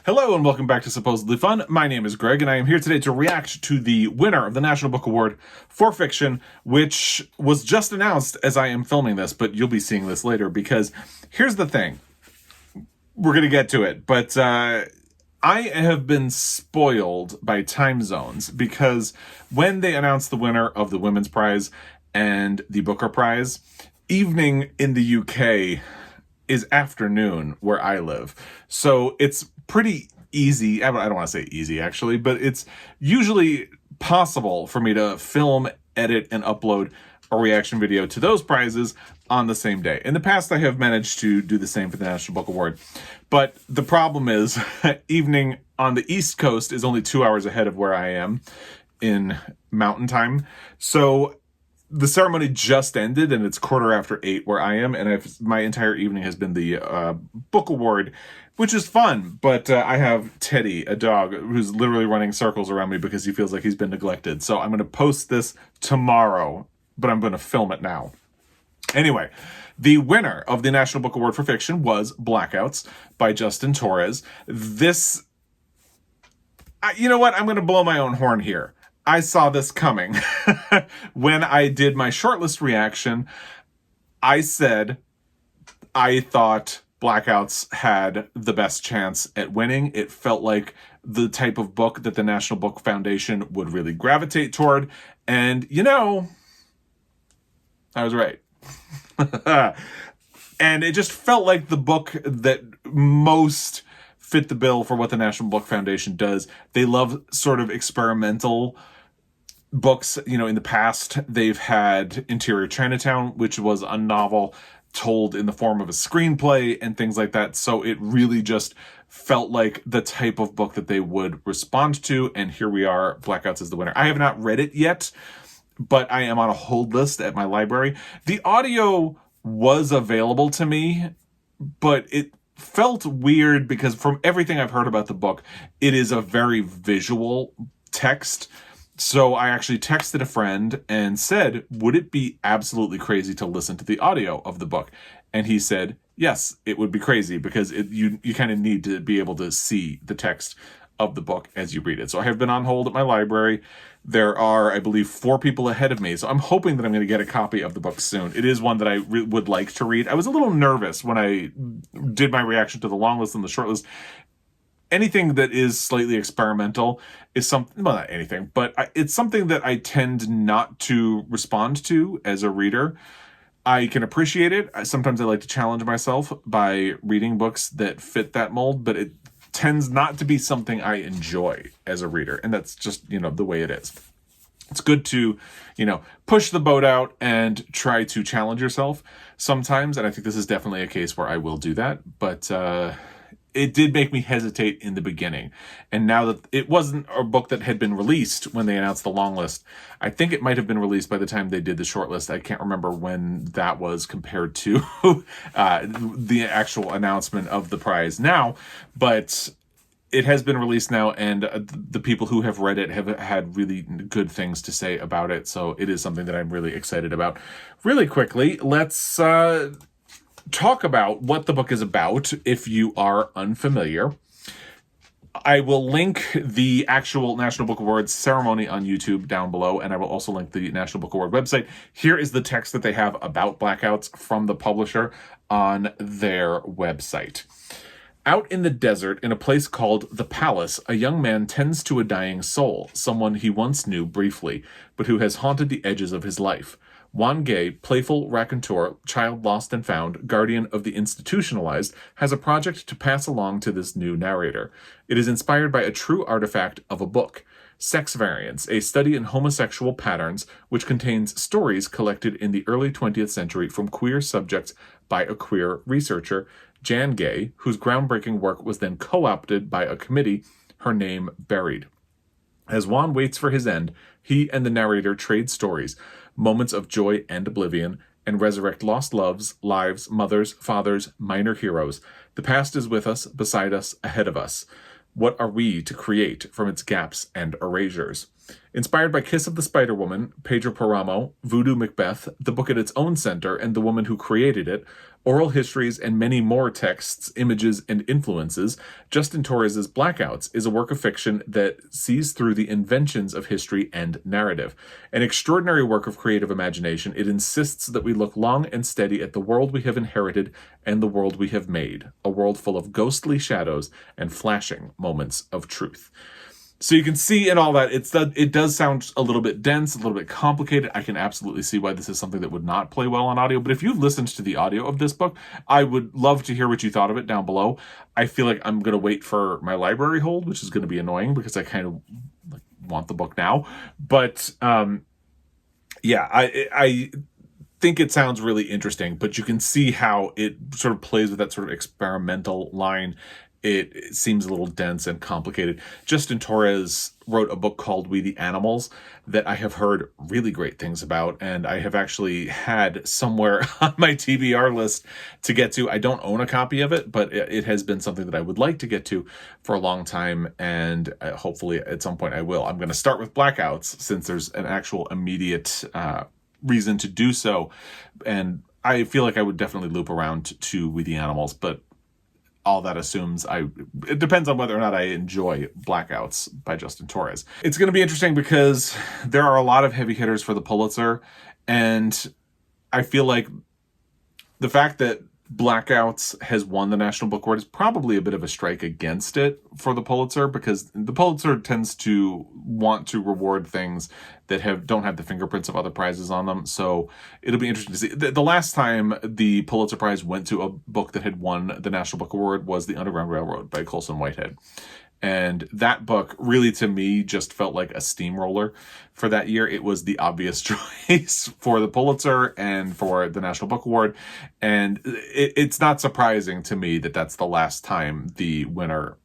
Hello and welcome back to Supposedly Fun. My name is Greg and I am here today to react to the winner of the National Book Award for Fiction, which was just announced as I am filming this, but you'll be seeing this later because here's the thing. We're going to get to it, but I have been spoiled by time zones because when they announced the winner of the Women's Prize and the Booker Prize, evening in the UK is afternoon where I live. So it's pretty easy. I don't want to say easy, actually, but it's usually possible for me to film, edit, and upload a reaction video to those prizes on the same day. In the past, I have managed to do the same for the National Book Award. But the problem is, evening on the East Coast is only 2 hours ahead of where I am in Mountain Time. So the ceremony just ended, and it's 8:15 where I am, and my entire evening has been the book award, which is fun, but I have Teddy, a dog, who's literally running circles around me because he feels like he's been neglected. So I'm going to post this tomorrow, but I'm going to film it now. Anyway, the winner of the National Book Award for Fiction was Blackouts by Justin Torres. This, you know what? I'm going to blow my own horn here. I saw this coming. When I did my shortlist reaction, I said I thought Blackouts had the best chance at winning. It felt like the type of book that the National Book Foundation would really gravitate toward. And, you know, I was right. And it just felt like the book that most fit the bill for what the National Book Foundation does. They love sort of experimental books. You know, in the past, they've had Interior Chinatown, which was a novel told in the form of a screenplay and things like that. So it really just felt like the type of book that they would respond to. And here we are. Blackouts is the winner. I have not read it yet, but I am on a hold list at my library. The audio was available to me, but it felt weird because from everything I've heard about the book, it is a very visual text. So I actually texted a friend and said, would it be absolutely crazy to listen to the audio of the book? And he said, yes, it would be crazy because you kind of need to be able to see the text of the book as you read it. So I have been on hold at my library. There are, I believe, 4 people ahead of me. So I'm hoping that I'm going to get a copy of the book soon. It is one that I would like to read. I was a little nervous when I did my reaction to the long list and the short list. Anything that is slightly experimental is something, well, not anything, but it's something that I tend not to respond to as a reader. I can appreciate it. Sometimes I like to challenge myself by reading books that fit that mold, but it tends not to be something I enjoy as a reader. And that's just, you know, the way it is. It's good to, you know, push the boat out and try to challenge yourself sometimes. And I think this is definitely a case where I will do that. But, it did make me hesitate in the beginning. And now that it wasn't a book that had been released when they announced the long list, I think it might have been released by the time they did the short list. I can't remember when that was compared to the actual announcement of the prize now, but it has been released now, and the people who have read it have had really good things to say about it. So it is something that I'm really excited about. Really quickly, let's talk about what the book is about if you are unfamiliar. I will link the actual National Book Awards ceremony on YouTube down below, and I will also link the National Book Award website. Here is the text that they have about Blackouts from the publisher on their website. Out in the desert, in a place called the Palace, a young man tends to a dying soul, someone he once knew briefly, but who has haunted the edges of his life. Juan Gay, playful raconteur, child lost and found, guardian of the institutionalized, has a project to pass along to this new narrator. It is inspired by a true artifact of a book, Sex Variants, a study in homosexual patterns, which contains stories collected in the early 20th century from queer subjects by a queer researcher, Jan Gay, whose groundbreaking work was then co-opted by a committee, her name buried. As Juan waits for his end, he and the narrator trade stories, moments of joy and oblivion, and resurrect lost loves, lives, mothers, fathers, minor heroes. The past is with us, beside us, ahead of us. What are we to create from its gaps and erasures? Inspired by Kiss of the Spider-Woman, Pedro Paramo, Voodoo Macbeth, the book at its own center, and the woman who created it, oral histories, and many more texts, images, and influences, Justin Torres' Blackouts is a work of fiction that sees through the inventions of history and narrative. An extraordinary work of creative imagination, it insists that we look long and steady at the world we have inherited and the world we have made, a world full of ghostly shadows and flashing moments of truth. So you can see in all that, it does sound a little bit dense, a little bit complicated. I can absolutely see why this is something that would not play well on audio. But if you've listened to the audio of this book, I would love to hear what you thought of it down below. I feel like I'm going to wait for my library hold, which is going to be annoying because I kind of want the book now. But yeah, I think it sounds really interesting, but you can see how it sort of plays with that sort of experimental line. It seems a little dense and complicated. Justin Torres wrote a book called We the Animals that I have heard really great things about, and I have actually had somewhere on my TBR list to get to. I don't own a copy of it, but it has been something that I would like to get to for a long time, and hopefully at some point I will. I'm going to start with Blackouts since there's an actual immediate reason to do so, and I feel like I would definitely loop around to We the Animals, but all that assumes it depends on whether or not I enjoy Blackouts by Justin Torres. It's going to be interesting because there are a lot of heavy hitters for the Pulitzer, and I feel like the fact that Blackouts has won the National Book Award is probably a bit of a strike against it for the Pulitzer, because the Pulitzer tends to want to reward things that don't have the fingerprints of other prizes on them. So it'll be interesting to see. The last time the Pulitzer Prize went to a book that had won the National Book Award was The Underground Railroad by Colson Whitehead. And that book really, to me, just felt like a steamroller for that year. It was the obvious choice for the Pulitzer and for the National Book Award. And it's not surprising to me that that's the last time the winner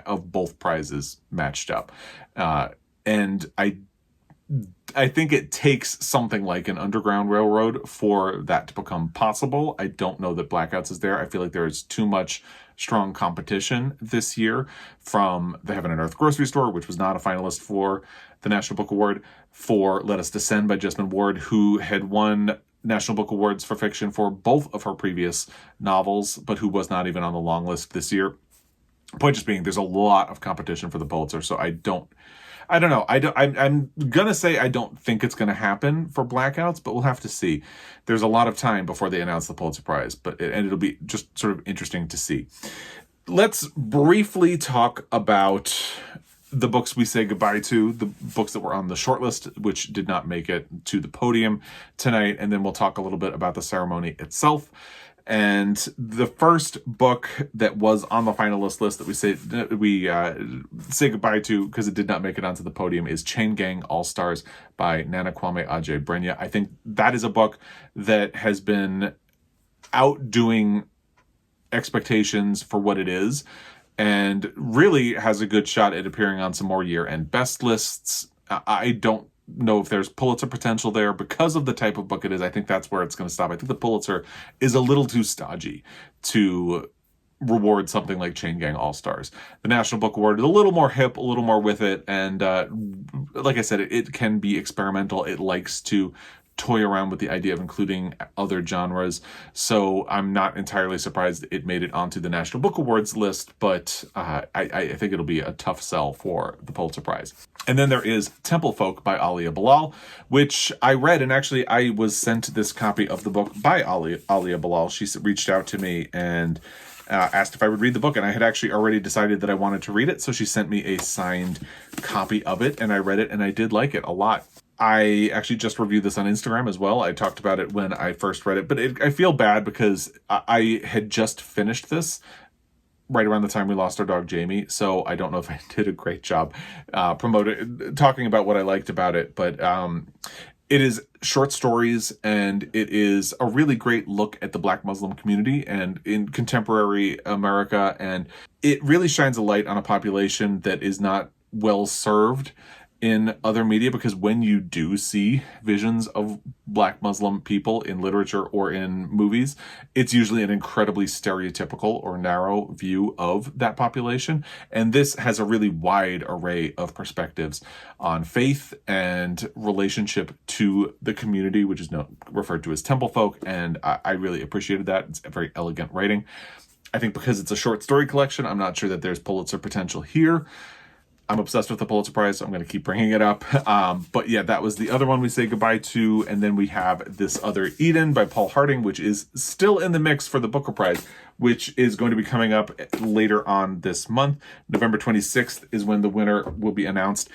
of both prizes matched up. And I think it takes something like an Underground Railroad for that to become possible. I don't know that Blackouts is there. I feel like there is too much strong competition this year from the Heaven and Earth grocery store, which was not a finalist for the National Book Award, for Let Us Descend by Jesmyn Ward, who had won National Book Awards for fiction for both of her previous novels, but who was not even on the long list this year. Point just being, there's a lot of competition for the Pulitzer, so I don't know. I'm going to say I don't think it's going to happen for Blackouts, but we'll have to see. There's a lot of time before they announce the Pulitzer Prize, and it'll be just sort of interesting to see. Let's briefly talk about the books we say goodbye to, the books that were on the shortlist, which did not make it to the podium tonight, and then we'll talk a little bit about the ceremony itself. And the first book that was on the finalist list that we say goodbye to because it did not make it onto the podium is Chain Gang All-Stars by Nana Kwame Adjei-Brenyah. I think that is a book that has been outdoing expectations for what it is, and really has a good shot at appearing on some more year-end best lists. I don't know if there's Pulitzer potential there because of the type of book it is. I think that's where it's going to stop. I think the Pulitzer is a little too stodgy to reward something like Chain Gang All-Stars. The National Book Award is a little more hip, a little more with it, and like I said, it can be experimental. It likes to toy around with the idea of including other genres, so I'm not entirely surprised it made it onto the National Book Awards list, but I think it'll be a tough sell for the Pulitzer Prize. And then there is Temple Folk by Aaliyah Bilal, which I read, and actually I was sent this copy of the book by Aaliyah Bilal. She reached out to me and asked if I would read the book, and I had actually already decided that I wanted to read it, so she sent me a signed copy of it, and I read it, and I did like it a lot. I actually just reviewed this on Instagram as well. I talked about it when I first read it, but I feel bad because I had just finished this right around the time we lost our dog Jamie, so I don't know if I did a great job talking about what I liked about it, but it is short stories, and it is a really great look at the Black Muslim community and in contemporary America, and it really shines a light on a population that is not well served in other media, because when you do see visions of Black Muslim people in literature or in movies, it's usually an incredibly stereotypical or narrow view of that population. And this has a really wide array of perspectives on faith and relationship to the community, which is referred to as temple folk. And I really appreciated that. It's a very elegant writing. I think because it's a short story collection, I'm not sure that there's Pulitzer potential here. I'm obsessed with the Pulitzer Prize, so I'm going to keep bringing it up. But yeah, that was the other one we say goodbye to. And then we have this other Eden by Paul Harding, which is still in the mix for the Booker Prize, which is going to be coming up later on this month. November 26th is when the winner will be announced.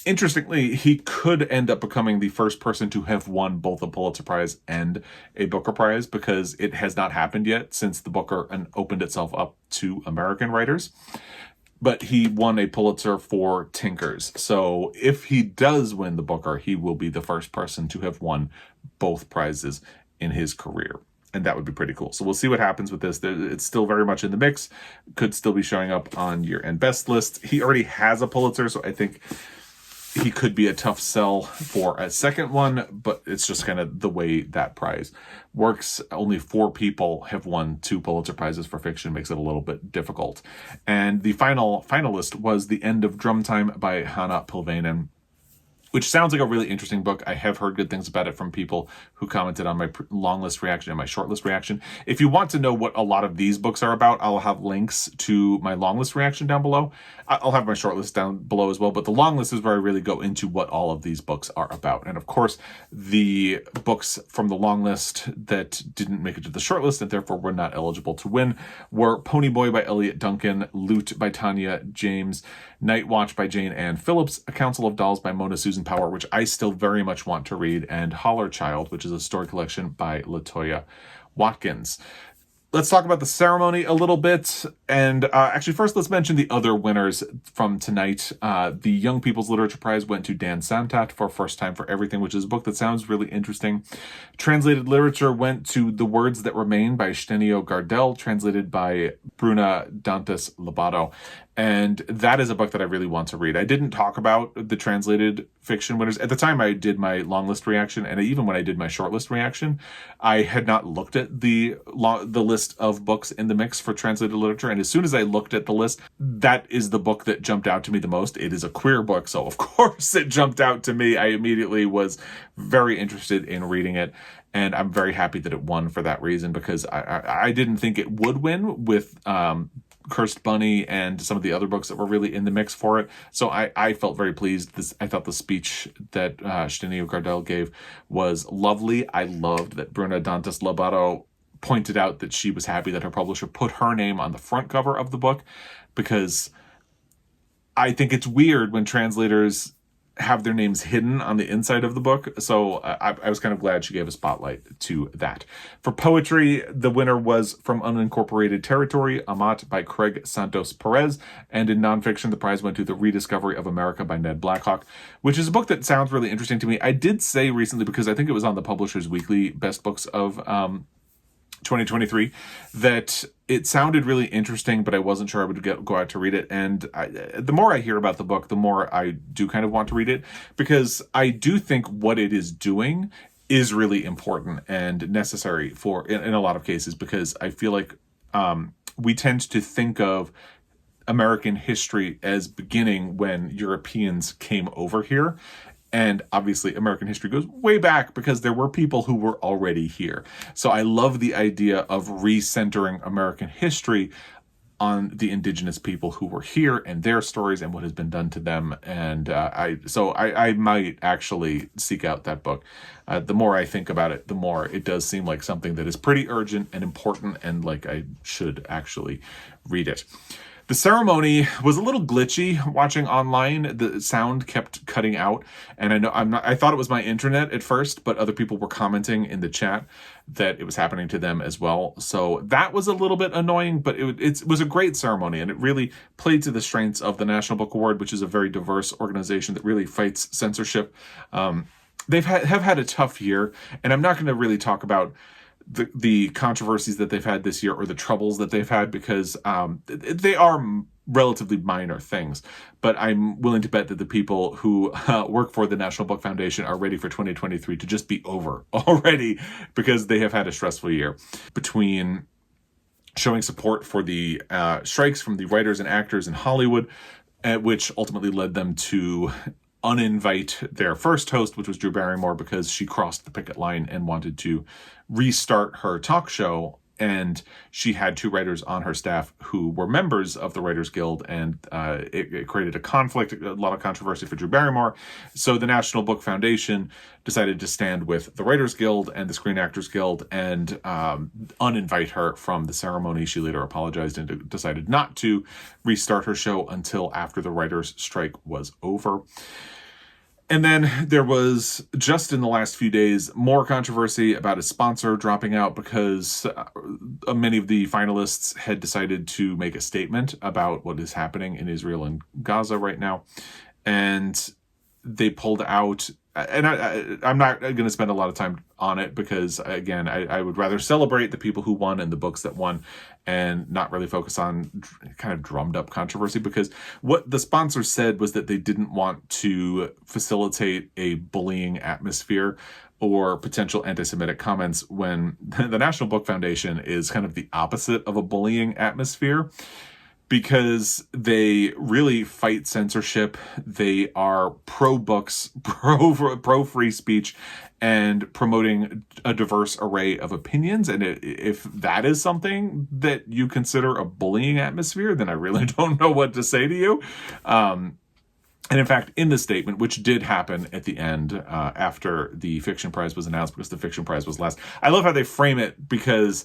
Interestingly, he could end up becoming the first person to have won both a Pulitzer Prize and a Booker Prize, because it has not happened yet since the Booker opened itself up to American writers. But he won a Pulitzer for Tinkers. So if he does win the Booker, he will be the first person to have won both prizes in his career. And that would be pretty cool. So we'll see what happens with this. It's still very much in the mix. Could still be showing up on year-end best list. He already has a Pulitzer, so I think he could be a tough sell for a second one, but it's just kind of the way that prize works. Only 4 people have won 2 Pulitzer Prizes for fiction, makes it a little bit difficult. And the final finalist was The End of Drum Time by Hanna Pylväinen, which sounds like a really interesting book. I have heard good things about it from people who commented on my long list reaction and my short list reaction. If you want to know what a lot of these books are about, I'll have links to my long list reaction down below. I'll have my short list down below as well, but the long list is where I really go into what all of these books are about. And of course, the books from the long list that didn't make it to the short list and therefore were not eligible to win were Ponyboy by Eliot, Duncan, Loot by Tania, James, Night Watch by Jayne and Phillips, A Council of Dolls by Mona Susan Power, which I still very much want to read, and Holler Child, which is a story collection by Latoya Watkins. Let's talk about the ceremony a little bit. And actually, first, let's mention the other winners from tonight. The Young People's Literature Prize went to Dan Santat for First Time for Everything, which is a book that sounds really interesting. Translated literature went to The Words That Remain by Stênio Gardel, translated by Bruna, Dantas, Lobato. And that is a book that I really want to read. I didn't talk about the translated fiction winners. At the time I did my long list reaction, and even when I did my short list reaction, I had not looked at the list of books in the mix for translated literature. And as soon as I looked at the list, that is the book that jumped out to me the most. It is a queer book, so of course it jumped out to me. I immediately was very interested in reading it. And I'm very happy that it won for that reason, because I didn't think it would win with Cursed Bunny and some of the other books that were really in the mix for it. So I felt very pleased. I thought the speech that Stênio Gardel gave was lovely. I loved that Bruna, Dantas, Lobato pointed out that she was happy that her publisher put her name on the front cover of the book, because I think it's weird when translators have their names hidden on the inside of the book. So I was kind of glad she gave a spotlight to that. For poetry, the winner was From Unincorporated Territory, Åmot by Craig Santos Perez. And in nonfiction, the prize went to The Rediscovery of America by Ned Blackhawk, which is a book that sounds really interesting to me. I did say recently, because I think it was on the Publishers Weekly Best Books of 2023, that it sounded really interesting, but I wasn't sure I would go out to read it. And the more I hear about the book, the more I do kind of want to read it, because I do think what it is doing is really important and necessary for in a lot of cases, because I feel like we tend to think of American history as beginning when Europeans came over here. And obviously, American history goes way back, because there were people who were already here. So I love the idea of recentering American history on the indigenous people who were here and their stories and what has been done to them. And I might actually seek out that book. The more I think about it, the more it does seem like something that is pretty urgent and important, and like I should actually read it. The ceremony was a little glitchy watching online. The sound kept cutting out, and I thought it was my internet at first, but other people were commenting in the chat that it was happening to them as well. So that was a little bit annoying, but it was a great ceremony, and it really played to the strengths of the National Book Award, which is a very diverse organization that really fights censorship. They've had a tough year, and I'm not going to really talk about the controversies that they've had this year or the troubles that they've had, because they are relatively minor things. But I'm willing to bet that the people who work for the National Book Foundation are ready for 2023 to just be over already, because they have had a stressful year between showing support for the strikes from the writers and actors in Hollywood, which ultimately led them to uninvite their first host, which was Drew Barrymore, because she crossed the picket line and wanted to restart her talk show. And she had two writers on her staff who were members of the Writers Guild, and it created a conflict, a lot of controversy for Drew Barrymore. So the National Book Foundation decided to stand with the Writers Guild and the Screen Actors Guild and uninvite her from the ceremony. She later apologized and decided not to restart her show until after the writers' strike was over. And then there was, just in the last few days, more controversy about a sponsor dropping out because many of the finalists had decided to make a statement about what is happening in Israel and Gaza right now. And they pulled out. And I'm not going to spend a lot of time on it because, again, I would rather celebrate the people who won and the books that won and not really focus on kind of drummed up controversy, because what the sponsor said was that they didn't want to facilitate a bullying atmosphere or potential anti-Semitic comments, when the National Book Foundation is kind of the opposite of a bullying atmosphere, because they really fight censorship. They are pro-books, pro-free speech, and promoting a diverse array of opinions. And if that is something that you consider a bullying atmosphere, then I really don't know what to say to you. And in fact, in the statement, which did happen at the end after the fiction prize was announced, because the fiction prize was last, I love how they frame it, because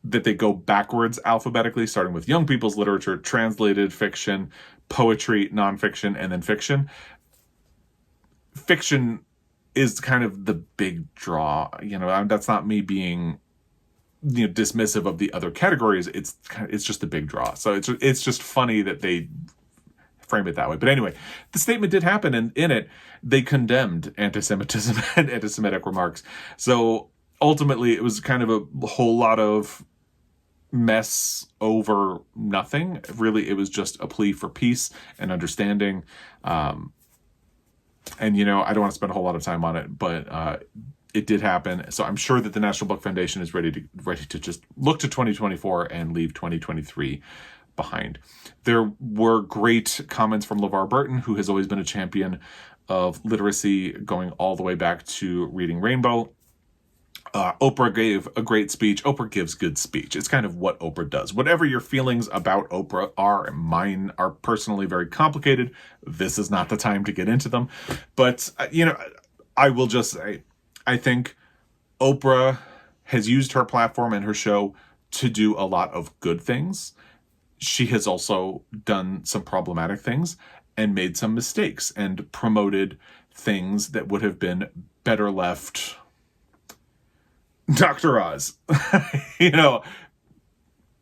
that they go backwards alphabetically, starting with young people's literature, translated fiction, poetry, nonfiction, and then fiction. Fiction is kind of the big draw. That's not me being dismissive of the other categories. It's just the big draw. So it's just funny that they frame it that way. But anyway, the statement did happen, and in it, they condemned anti-Semitism and anti-Semitic remarks. So ultimately, it was kind of a whole lot of mess over nothing. Really, it was just a plea for peace and understanding. And, I don't want to spend a whole lot of time on it, but it did happen. So I'm sure that the National Book Foundation is ready to just look to 2024 and leave 2023 behind. There were great comments from LeVar Burton, who has always been a champion of literacy, going all the way back to Reading Rainbow. Oprah gave a great speech. Oprah gives good speech. It's kind of what Oprah does. Whatever your feelings about Oprah are, mine are personally very complicated. This is not the time to get into them. But, I will just say, I think Oprah has used her platform and her show to do a lot of good things. She has also done some problematic things and made some mistakes and promoted things that would have been better left Dr. Oz, and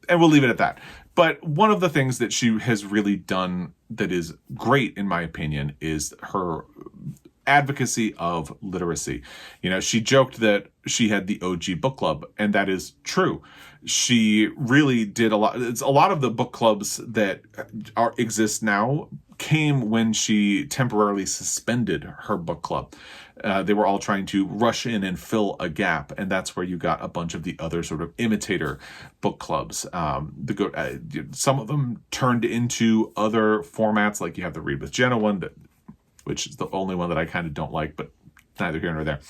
we'll leave it at that. But one of the things that she has really done that is great, in my opinion, is her advocacy of literacy. She joked that she had the OG book club, and that is true. She really did a lot. It's a lot of the book clubs that exist now came when she temporarily suspended her book club. They were all trying to rush in and fill a gap, and that's where you got a bunch of the other sort of imitator book clubs. Some of them turned into other formats, like you have the Read with Jenna one, which is the only one that I kind of don't like, but neither here nor there.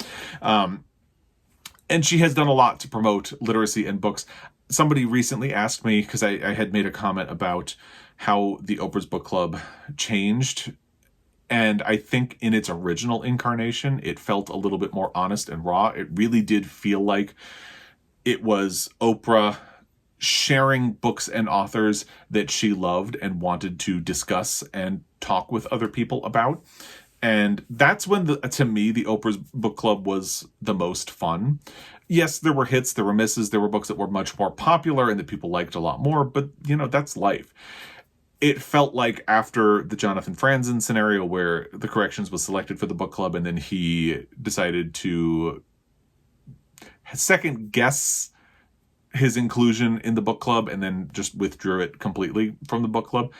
And she has done a lot to promote literacy and books. Somebody recently asked me, because I had made a comment about how the Oprah's Book Club changed. And I think in its original incarnation, it felt a little bit more honest and raw. It really did feel like it was Oprah sharing books and authors that she loved and wanted to discuss and talk with other people about. And that's when, to me, the Oprah's Book Club was the most fun. Yes, there were hits, there were misses, there were books that were much more popular and that people liked a lot more, but, that's life. It felt like after the Jonathan Franzen scenario, where the Corrections was selected for the book club, and then he decided to second guess his inclusion in the book club and then just withdrew it completely from the book club.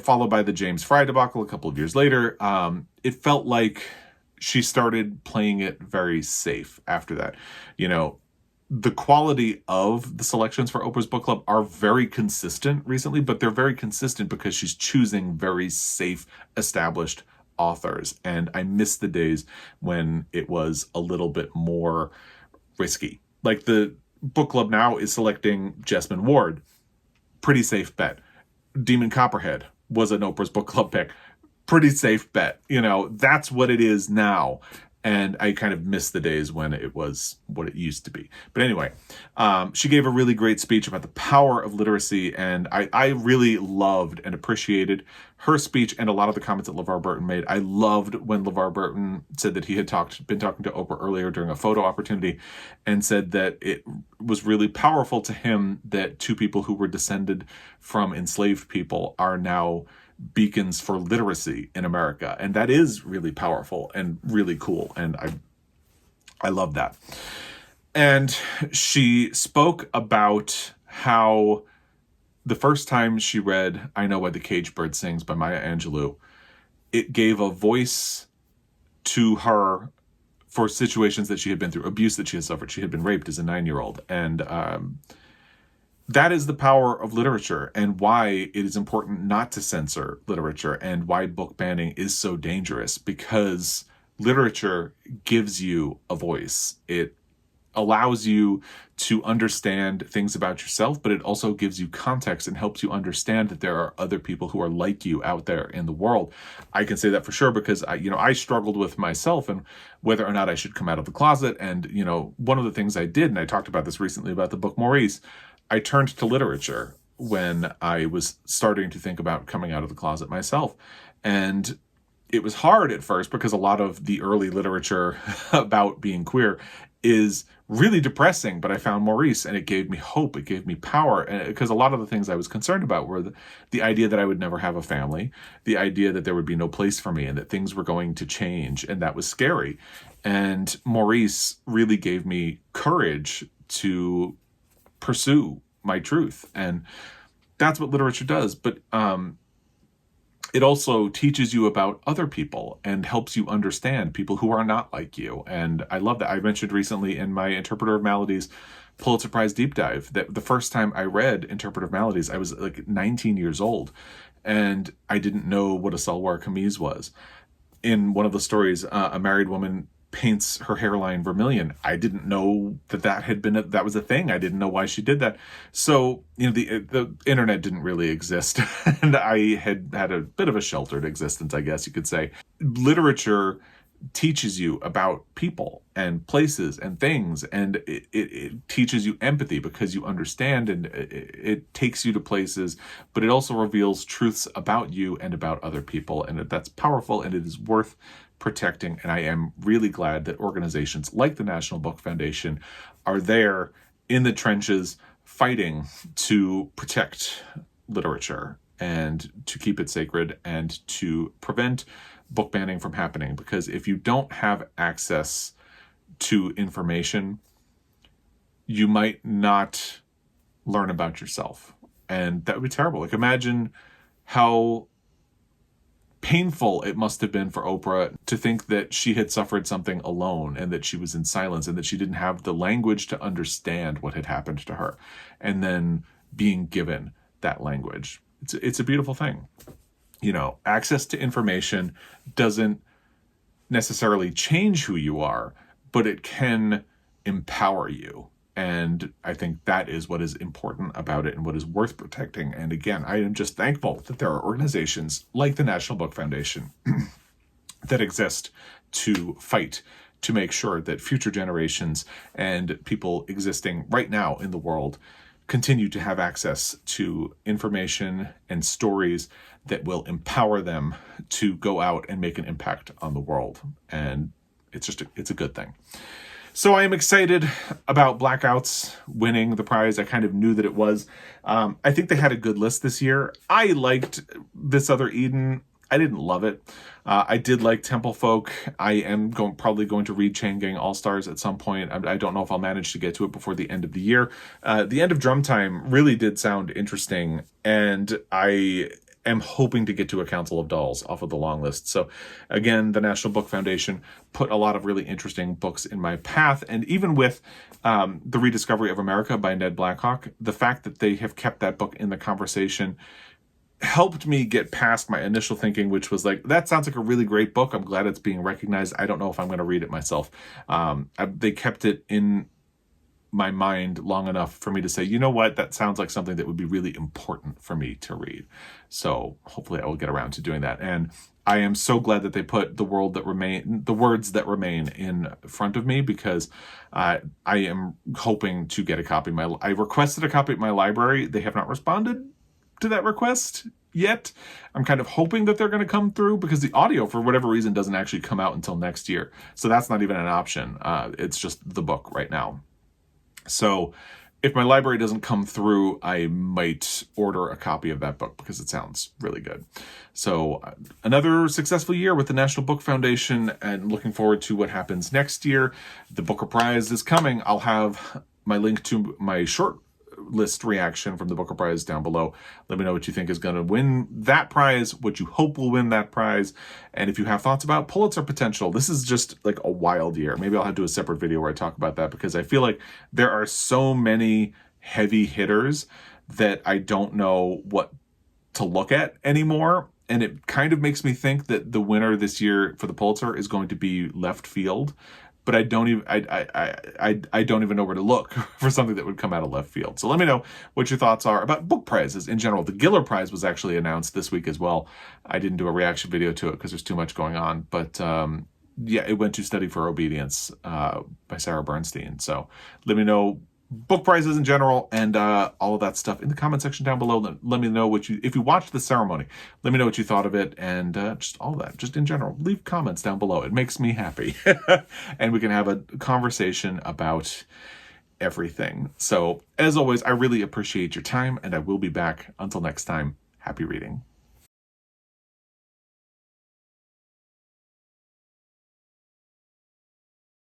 Followed by the James Fry debacle a couple of years later. It felt like she started playing it very safe after that. You know, the quality of the selections for Oprah's book club are very consistent recently, but they're very consistent because she's choosing very safe, established authors. And I miss the days when it was a little bit more risky. Like the book club now is selecting Jesmyn Ward. Pretty safe bet. Demon Copperhead was an Oprah's book club pick. Pretty safe bet. You know, that's what it is now. And I kind of miss the days when it was what it used to be. But anyway, she gave a really great speech about the power of literacy. And I really loved and appreciated her speech and a lot of the comments that LeVar Burton made. I loved when LeVar Burton said that he had been talking to Oprah earlier during a photo opportunity and said that it was really powerful to him that two people who were descended from enslaved people are now beacons for literacy in America. And that is really powerful and really cool. And I love that. And she spoke about how the first time she read I Know Why the Caged Bird Sings by Maya Angelou, it gave a voice to her for situations that she had been through, abuse that she had suffered. She had been raped as a 9-year-old. And that is the power of literature and why it is important not to censor literature and why book banning is so dangerous, because literature gives you a voice. It allows you to understand things about yourself, but it also gives you context and helps you understand that there are other people who are like you out there in the world. I can say that for sure because I struggled with myself and whether or not I should come out of the closet. And, one of the things I did, and I talked about this recently about the book Maurice, I turned to literature when I was starting to think about coming out of the closet myself. And it was hard at first because a lot of the early literature about being queer is really depressing, but I found Maurice and it gave me hope. It gave me power, because a lot of the things I was concerned about were the idea that I would never have a family, the idea that there would be no place for me and that things were going to change. And that was scary. And Maurice really gave me courage to pursue my truth. And that's what literature does. But it also teaches you about other people and helps you understand people who are not like you. And I love that. I mentioned recently in my Interpreter of Maladies Pulitzer Prize deep dive that the first time I read Interpreter of Maladies, I was like 19 years old and I didn't know what a salwar kameez was. In one of the stories, a married woman paints her hairline vermilion. I didn't know that was a thing. I didn't know why she did that. So, the internet didn't really exist. And I had a bit of a sheltered existence, I guess you could say. Literature teaches you about people and places and things. And it teaches you empathy because you understand, and it takes you to places, but it also reveals truths about you and about other people. And that's powerful and it is worth protecting. And I am really glad that organizations like the National Book Foundation are there in the trenches fighting to protect literature and to keep it sacred and to prevent book banning from happening. Because if you don't have access to information, you might not learn about yourself. And that would be terrible. Like, imagine how painful it must have been for Oprah to think that she had suffered something alone and that she was in silence and that she didn't have the language to understand what had happened to her, and then being given that language. It's a beautiful thing. Access to information doesn't necessarily change who you are, but it can empower you. And I think that is what is important about it and what is worth protecting. And again, I am just thankful that there are organizations like the National Book Foundation that exist to fight to make sure that future generations and people existing right now in the world continue to have access to information and stories that will empower them to go out and make an impact on the world. And it's a good thing. So I am excited about Blackouts winning the prize. I kind of knew that it was. I think they had a good list this year. I liked This Other Eden. I didn't love it. I did like Temple Folk. I am probably going to read Chain Gang All-Stars at some point. I don't know if I'll manage to get to it before the end of the year. The end of Drum Time really did sound interesting, and I am hoping to get to A Council of Dolls off of the long list. So again, the National Book Foundation put a lot of really interesting books in my path. And even with The Rediscovery of America by Ned Blackhawk, the fact that they have kept that book in the conversation helped me get past my initial thinking, which was like, that sounds like a really great book. I'm glad it's being recognized. I don't know if I'm going to read it myself. They kept it in my mind long enough for me to say, you know what, that sounds like something that would be really important for me to read. So hopefully I will get around to doing that. And I am so glad that they put the words that remain in front of me, because I am hoping to get a copy. I requested a copy at my library. They have not responded to that request yet. I'm kind of hoping that they're going to come through, because the audio, for whatever reason, doesn't actually come out until next year. So that's not even an option. It's just the book right now. So if my library doesn't come through, I might order a copy of that book, because it sounds really good. So another successful year with the National Book Foundation, and looking forward to what happens next year. The Booker Prize is coming. I'll have my link to my short list reaction from the Booker Prize down below. Let me know what you think is going to win that prize, what you hope will win that prize, and if you have thoughts about Pulitzer potential. This is just like a wild year. Maybe I'll have to do a separate video where I talk about that, because I feel like there are so many heavy hitters that I don't know what to look at anymore. And it kind of makes me think that the winner this year for the Pulitzer is going to be left field. But I don't even know where to look for something that would come out of left field. So let me know what your thoughts are about book prizes in general. The Giller Prize was actually announced this week as well. I didn't do a reaction video to it because there's too much going on. But yeah, it went to Study for Obedience by Sarah Bernstein. So let me know book prizes in general and all of that stuff in the comment section down below. Let me know if you watched the ceremony, let me know what you thought of it, and just all that, just in general. Leave comments down below. It makes me happy. And we can have a conversation about everything. So as always, I really appreciate your time, and I will be back. Until next time, happy reading.